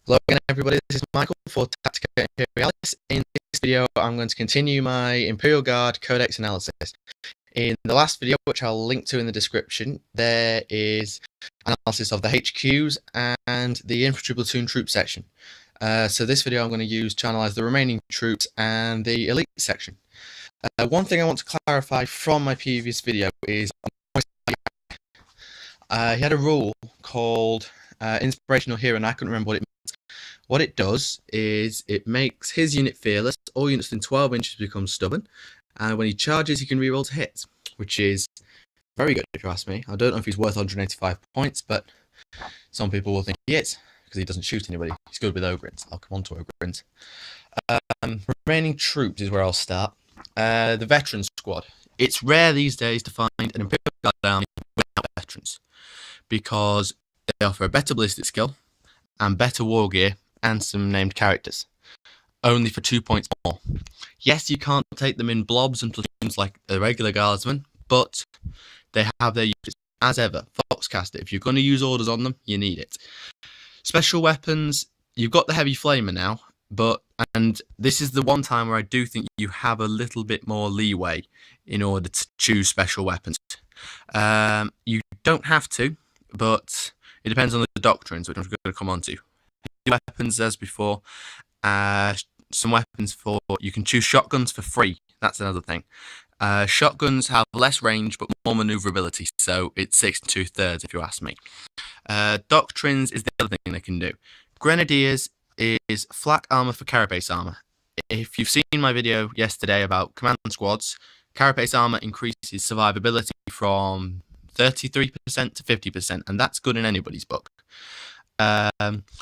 Hello again, everybody. This is Michael for Tactica Imperialis. In this video, I'm going to continue my Imperial Guard Codex analysis. In the last video, which I'll link to in the description, there is analysis of the HQs and the infantry platoon troop section. So this video I'm going to use to analyze the remaining troops and the elite section. One thing I want to clarify from my previous video is he had a rule called Inspirational Hero, and I couldn't remember what it meant. What it does is it makes his unit fearless. All units within 12 inches become stubborn, and when he charges, he can reroll to hits, which is very good if you ask me. I don't know if he's worth 185 points, but some people will think he is because he doesn't shoot anybody. He's good with Ogryns. I'll come on to Ogryns. Remaining troops is where I'll start. The veteran squad. It's rare these days to find an Imperial Guard army without veterans, because they offer a better ballistic skill and better war gear and some named characters, only for 2 points more. Yes, you can't take them in blobs and platoons like a regular guardsman, but they have their uses. As ever, Foxcaster, if you're going to use orders on them, you need it. Special weapons, you've got the heavy flamer now, and this is the one time where I do think you have a little bit more leeway in order to choose special weapons. You don't have to, but it depends on the doctrines, which I'm going to come on to. Weapons, as before, some weapons for you can choose shotguns for free. That's another thing. Shotguns have less range but more maneuverability, so it's 6 2/3 if you ask me. Doctrines is the other thing they can do. Grenadiers is flak armor for Carapace Armor. If you've seen my video yesterday about command squads, Carapace Armor increases survivability from 33% to 50%, and that's good in anybody's book.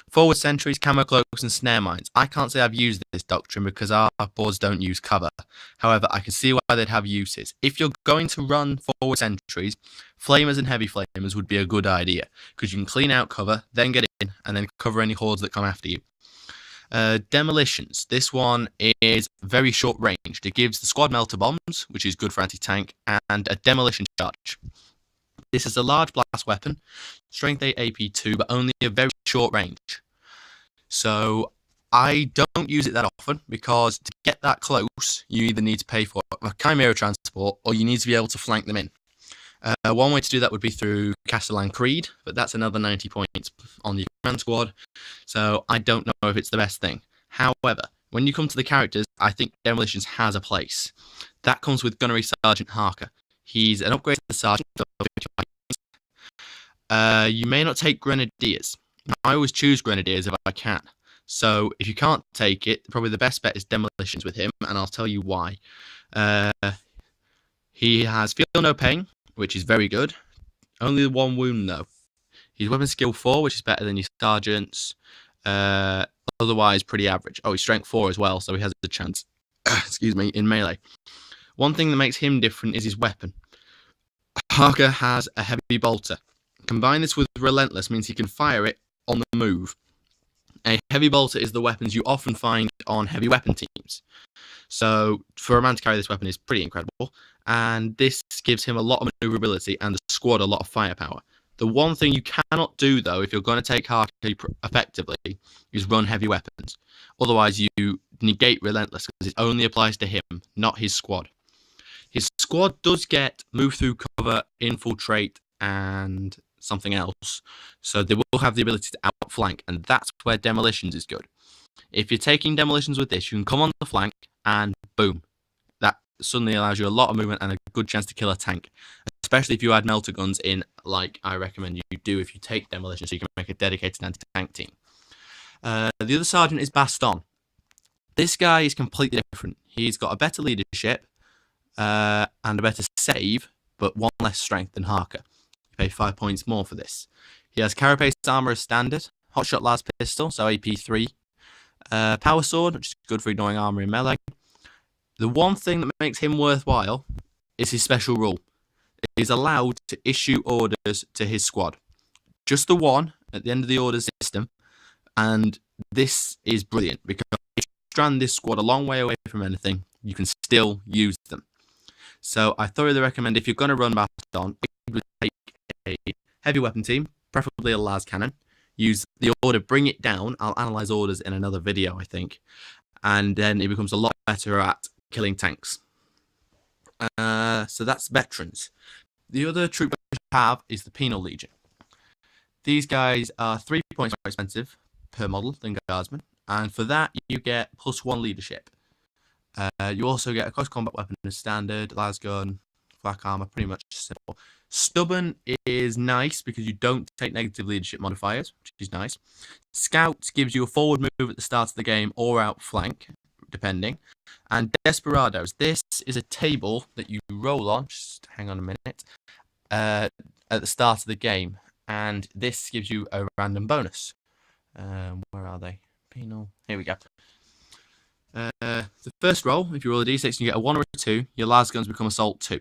Forward sentries, camo cloaks, and snare mines. I can't say I've used this doctrine because our boards don't use cover. However, I can see why they'd have uses. If you're going to run forward sentries, flamers and heavy flamers would be a good idea, because you can clean out cover, then get in, and then cover any hordes that come after you. Demolitions. This one is very short ranged. It gives the squad melter bombs, which is good for anti-tank, and a demolition charge. This is a large blast weapon, strength 8 AP2, but only a very short range. So I don't use it that often, because to get that close, you either need to pay for a Chimera transport, or you need to be able to flank them in. One way to do that would be through Castellan Creed, but that's another 90 points on your command squad, so I don't know if it's the best thing. However, when you come to the characters, I think Demolitions has a place. That comes with Gunnery Sergeant Harker. He's an upgrade to the Sergeant. You may not take Grenadiers. I always choose Grenadiers if I can. So if you can't take it, probably the best bet is Demolitions with him, and I'll tell you why. He has Feel No Pain, which is very good. Only 1 wound though. He's Weapon Skill 4, which is better than your Sergeants. Otherwise, pretty average. Oh, he's Strength 4 as well, so he has a chance. Excuse me, in melee. One thing that makes him different is his weapon. Harker has a heavy bolter. Combine this with Relentless means he can fire it on the move. A heavy bolter is the weapons you often find on heavy weapon teams. So for a man to carry this weapon is pretty incredible, and this gives him a lot of maneuverability and the squad a lot of firepower. The one thing you cannot do, though, if you're going to take Harker effectively, is run heavy weapons. Otherwise, you negate Relentless, because it only applies to him, not his squad. His squad does get move through cover, infiltrate, and something else, so they will have the ability to outflank, and that's where Demolitions is good. If you're taking Demolitions with this, you can come on the flank, and boom. That suddenly allows you a lot of movement and a good chance to kill a tank, especially if you add melter guns in, like I recommend you do if you take Demolition, so you can make a dedicated anti-tank team. The other sergeant is Baston. This guy is completely different. He's got a better leadership and a better save, but 1 less strength than Harker. You pay 5 points more for this. He has Carapace Armor as standard, Hotshot Las Pistol, so AP3, Power Sword, which is good for ignoring armor in melee. The one thing that makes him worthwhile is his special rule. He's allowed to issue orders to his squad. Just the one at the end of the order system, and this is brilliant, because if you strand this squad a long way away from anything, you can still use them. So I thoroughly recommend, if you're going to run Baston, take a heavy weapon team, preferably a las cannon. use the order, bring it down. I'll analyze orders in another video, I think. And then it becomes a lot better at killing tanks. So that's veterans. The other troop I have is the Penal Legion. These guys are 3 points more expensive per model than Guardsmen. And for that, you get +1 leadership. You also get a close combat weapon as standard, lasgun, flak armor, pretty much simple. Stubborn is nice because you don't take negative leadership modifiers, which is nice. Scout gives you a forward move at the start of the game or outflank, depending. And Desperados, this is a table that you roll on, just hang on a minute, at the start of the game. And this gives you a random bonus. Where are they? Penal. Here we go. The first roll, if you roll a d6 and you get a 1 or a 2, your las guns become Assault 2.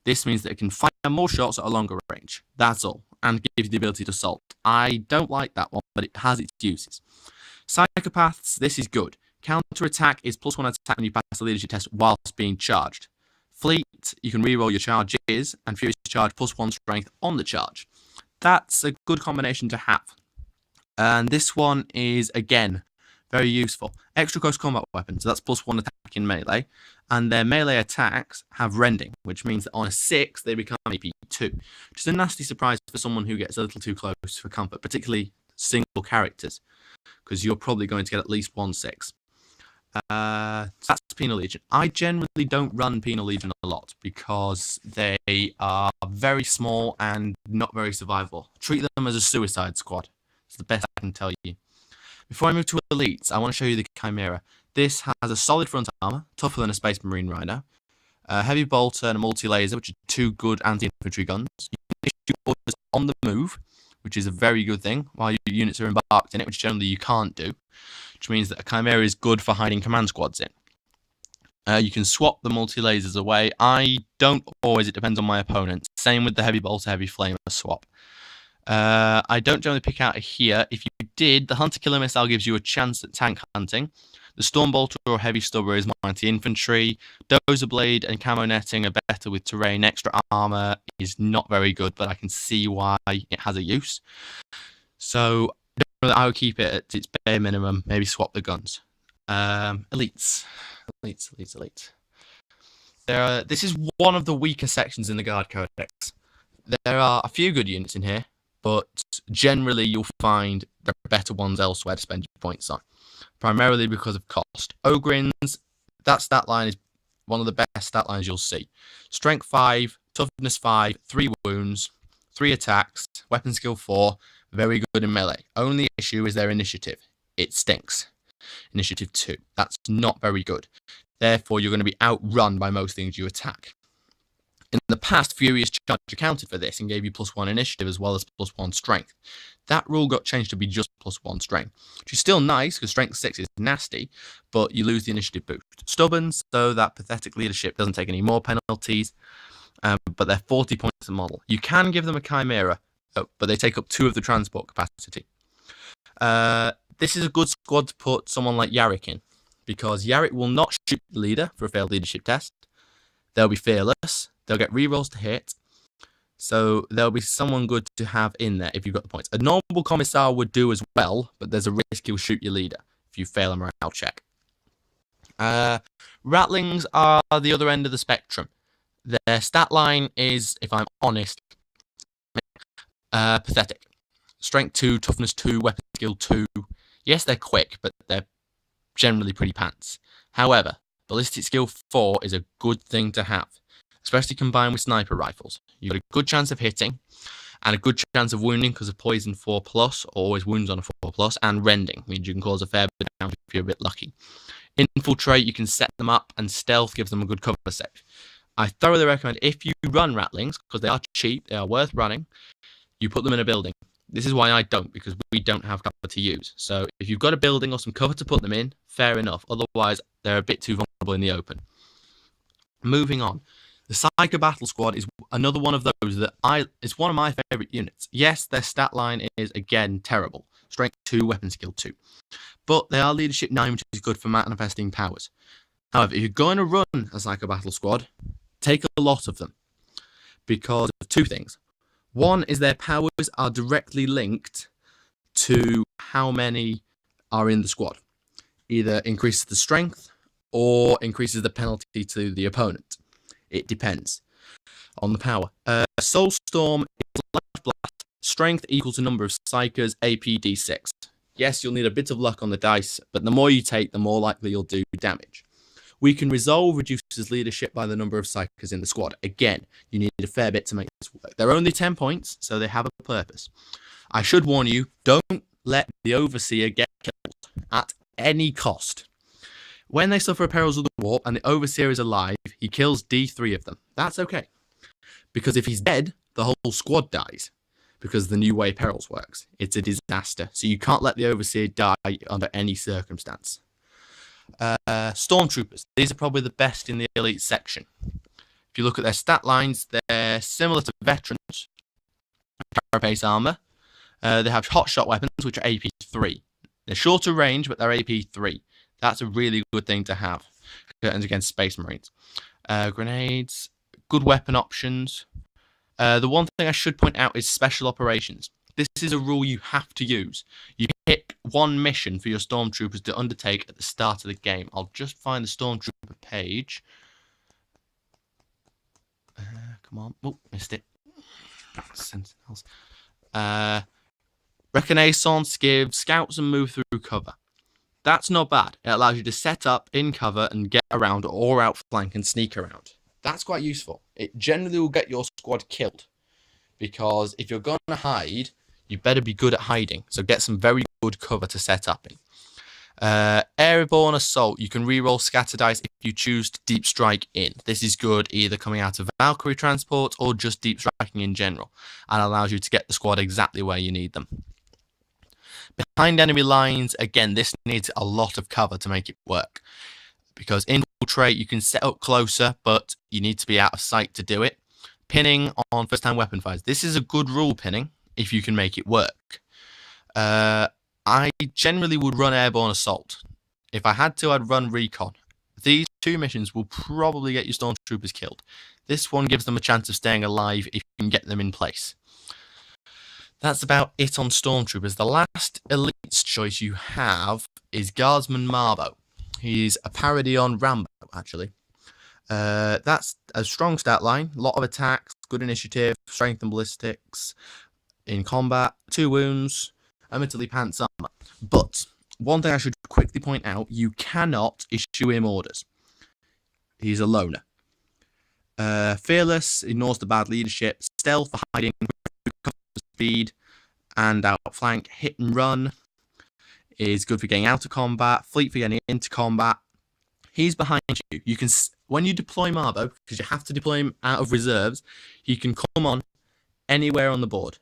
This means that it can fire more shots at a longer range. That's all. And gives you the ability to assault. I don't like that one, but it has its uses. Psychopaths, this is good. Counter-attack is +1 attack when you pass the leadership test whilst being charged. Fleet, you can reroll your charges, and Furious Charge +1 strength on the charge. That's a good combination to have. And this one is, again, very useful. Extra close combat weapons, so that's +1 attack in melee. And their melee attacks have rending, which means that on a 6, they become AP2. Which is a nasty surprise for someone who gets a little too close for comfort, particularly single characters, because you're probably going to get at least 1 6. So that's Penal Legion. I generally don't run Penal Legion a lot because they are very small and not very survivable. Treat them as a suicide squad. It's the best I can tell you. Before I move to elites, I want to show you the Chimera. This has a solid front armor, tougher than a Space Marine Rhino, a heavy bolter and a multi-laser, which are 2 good anti-infantry guns. You can issue orders on the move, which is a very good thing, while your units are embarked in it, which generally you can't do, which means that a Chimera is good for hiding command squads in. You can swap the multi-lasers away. I don't always, it depends on my opponent. Same with the heavy bolter, heavy flamer swap. I don't generally pick out here. If you did, the Hunter Killer Missile gives you a chance at tank hunting. The Storm Bolter or Heavy Stubber is more anti-infantry. Dozer Blade and Camo Netting are better with terrain. Extra Armor is not very good, but I can see why it has a use. So I would keep it at its bare minimum, maybe swap the guns. Elites. This is one of the weaker sections in the Guard Codex. There are a few good units in here, but generally you'll find there are better ones elsewhere to spend your points on, primarily because of cost. Ogryns, that stat line is one of the best stat lines you'll see. Strength 5, toughness 5, 3 wounds, 3 attacks, weapon skill 4, very good in melee. Only issue is their initiative. It stinks. Initiative 2. That's not very good. Therefore, you're going to be outrun by most things you attack. In the past, Furious Charge accounted for this and gave you +1 initiative as well as +1 strength. That rule got changed to be just +1 strength, which is still nice because strength 6 is nasty, but you lose the initiative boost. Stubborn, so that pathetic leadership doesn't take any more penalties, but they're 40 points a model. You can give them a Chimera, but they take up 2 of the transport capacity. This is a good squad to put someone like Yarrick in, because Yarrick will not shoot the leader for a failed leadership test. They'll be fearless. They'll get rerolls to hit. So there'll be someone good to have in there if you've got the points. A normal commissar would do as well, but there's a risk he'll shoot your leader if you fail a morale check. Ratlings are the other end of the spectrum. Their stat line is, if I'm honest, pathetic. Strength 2, toughness 2, weapon skill 2. Yes, they're quick, but they're generally pretty pants. However, ballistic skill 4 is a good thing to have, especially combined with sniper rifles. You've got a good chance of hitting and a good chance of wounding because of poison 4+, always wounds on a 4+, and rending means you can cause a fair bit of damage if you're a bit lucky. Infiltrate, you can set them up, and stealth gives them a good cover save. I thoroughly recommend, if you run Ratlings, because they are cheap, they are worth running, you put them in a building. This is why I don't, because we don't have cover to use. So if you've got a building or some cover to put them in, fair enough. Otherwise, they're a bit too vulnerable in the open. Moving on. The Psycho Battle Squad is another one of those that it's one of my favourite units. Yes, their stat line is, again, terrible. Strength 2, weapon skill 2. But they are leadership 9, which is good for manifesting powers. However, if you're going to run a Psycho Battle Squad, take a lot of them. Because of 2 things. One is their powers are directly linked to how many are in the squad. Either increases the strength or increases the penalty to the opponent. It depends on the power. Soulstorm is large blast. Strength equal to number of psychers, AP D6. Yes, you'll need a bit of luck on the dice, but the more you take, the more likely you'll do damage. We can resolve reduces leadership by the number of psychers in the squad. Again, you need a fair bit to make this work. They're only 10 points, so they have a purpose. I should warn you, don't let the Overseer get killed at any cost. When they suffer perils of the warp and the Overseer is alive, he kills D3 of them. That's okay. Because if he's dead, the whole squad dies. Because the new way perils works. It's a disaster. So you can't let the Overseer die under any circumstance. Stormtroopers. These are probably the best in the elite section. If you look at their stat lines, they're similar to veterans. Carapace Armor. They have hotshot weapons, which are AP 3. They're shorter range, but they're AP 3. That's a really good thing to have. Curtains against Space Marines. Grenades. Good weapon options. The one thing I should point out is special operations. This is a rule you have to use. You pick one mission for your Stormtroopers to undertake at the start of the game. I'll just find the Stormtrooper page. Come on. Oh, missed it. Sentinels. Reconnaissance gives scouts and move through cover. That's not bad. It allows you to set up in cover and get around or outflank and sneak around. That's quite useful. It generally will get your squad killed. Because if you're going to hide, you better be good at hiding. So get some very good cover to set up in. Airborne Assault. You can reroll scatter dice if you choose to deep strike in. This is good either coming out of Valkyrie transport or just deep striking in general. And allows you to get the squad exactly where you need them. Behind enemy lines, again, this needs a lot of cover to make it work. Because infiltrate, you can set up closer, but you need to be out of sight to do it. Pinning on first-time weapon fires. This is a good rule, pinning, if you can make it work. I generally would run Airborne Assault. If I had to, I'd run Recon. These two missions will probably get your Stormtroopers killed. This one gives them a chance of staying alive if you can get them in place. That's about it on Stormtroopers. The last elite's choice you have is Guardsman Marbo. He's a parody on Rambo, actually. That's a strong stat line, a lot of attacks, good initiative, strength and ballistics in combat, 2 wounds, admittedly pants armor. But one thing I should quickly point out, you cannot issue him orders. He's a loner. Fearless, ignores the bad leadership, stealth for hiding, speed, and outflank. Hit and run is good for getting out of combat, fleet for getting into combat. He's behind you. You can, when you deploy Marbo, because you have to deploy him out of reserves, he can come on anywhere on the board.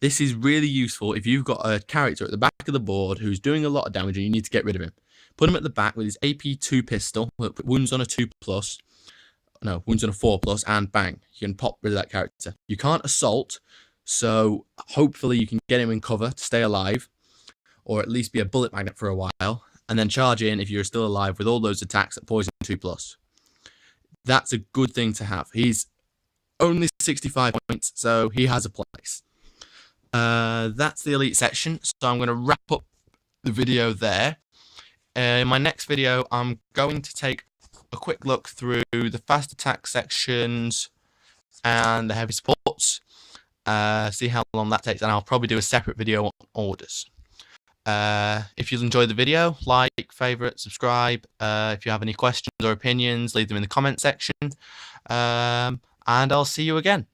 This is really useful if you've got a character at the back of the board who's doing a lot of damage and you need to get rid of him. Put him at the back with his AP2 pistol, wounds on a 2+, wounds on a 4+, and bang, you can pop rid of that character. You can't assault, so hopefully you can get him in cover to stay alive, or at least be a bullet magnet for a while, and then charge in if you're still alive with all those attacks at poison 2+. That's a good thing to have. He's only 65 points, so he has a place. That's the elite section, so I'm going to wrap up the video there. In my next video, I'm going to take a quick look through the fast attack sections and the heavy supports, see how long that takes, and I'll probably do a separate video on orders. If you've enjoyed the video, like, favourite, subscribe. If you have any questions or opinions, leave them in the comment section. And I'll see you again.